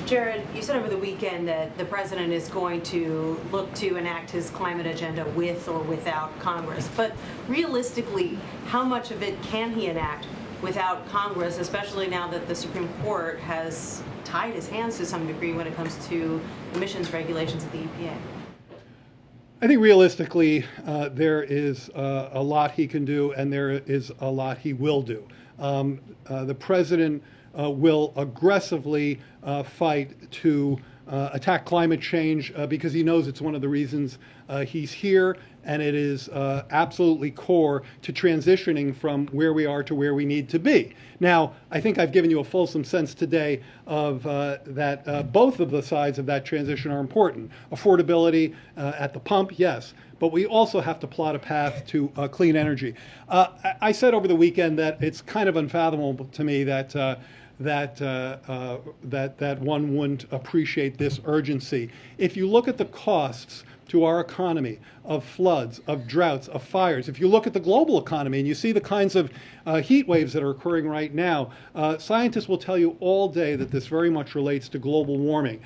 Jared, you said over the weekend that the president is going to look to enact his climate agenda with or without Congress. But realistically, how much of it can he enact without Congress, especially now that the Supreme Court has tied his hands to some degree when it comes to emissions regulations at the EPA? I think realistically, there is a lot he can do, and there is a lot he will do. The president will aggressively fight to attack climate change because he knows it's one of the reasons he's here, and it is absolutely core to transitioning from where we are to where we need to be. Now, I think I've given you a fulsome sense today of that both of the sides of that transition are important. Affordability at the pump, yes, but we also have to plot a path to clean energy. I said over the weekend that it's kind of unfathomable to me that that one wouldn't appreciate this urgency. If you look at the costs to our economy of floods, of droughts, of fires, if you look at the global economy and you see the kinds of heat waves that are occurring right now, scientists will tell you all day that this very much relates to global warming.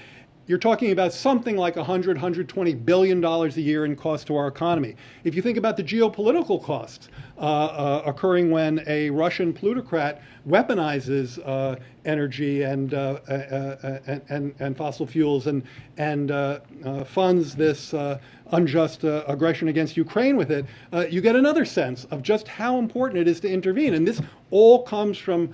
You're talking about something like $120 billion a year in cost to our economy. If you think about the geopolitical costs occurring when a Russian plutocrat weaponizes energy and fossil fuels and funds this unjust aggression against Ukraine with it, you get another sense of just how important it is to intervene. And this all comes from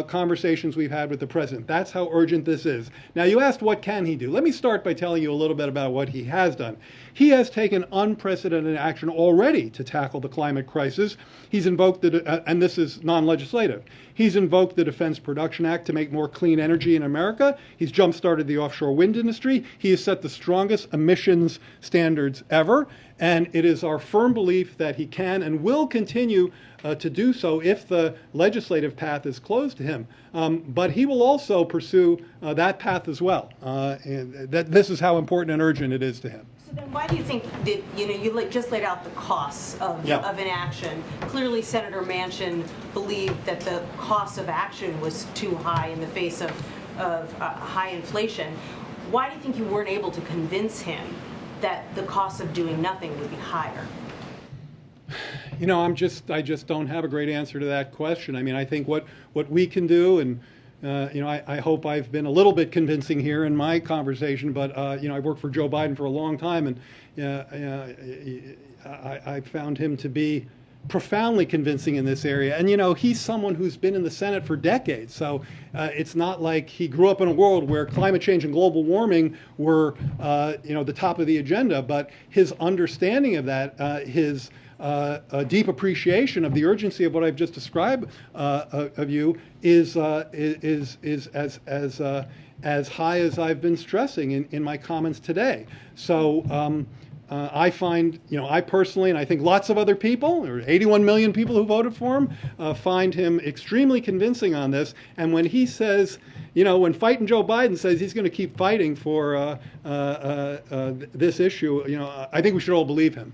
conversations we've had with the president. That's how urgent this is. Now, you asked what can he do. Let me start by telling you a little bit about what he has done. He has taken unprecedented action already to tackle the climate crisis. He's invoked and this is non-legislative, he's invoked the Defense Production Act to make more clean energy in America. He's jump-started the offshore wind industry. He has set the strongest emissions standards ever. And it is our firm belief that he can and will continue to do so if the legislative path is closed to him. But he will also pursue that path as well. And this is how important and urgent it is to him. So then why do you think that, you just laid out the costs of inaction? Clearly, Senator Manchin believed that the cost of action was too high in the face of high inflation. Why do you think you weren't able to convince him that the cost of doing nothing would be higher? I just don't have a great answer to that question. I mean, I think what we can do, and I hope I've been a little bit convincing here in my conversation, but I've worked for Joe Biden for a long time, and I found him to be profoundly convincing in this area. And he's someone who's been in the Senate for decades, so it's not like he grew up in a world where climate change and global warming were the top of the agenda, but his understanding of that, his a deep appreciation of the urgency of what I've just described of you is as high as I've been stressing in my comments today. So I find, I personally, and I think lots of other people, there are 81 million people who voted for him, find him extremely convincing on this. And when he says, when Fighting Joe Biden says he's going to keep fighting for this issue, I think we should all believe him.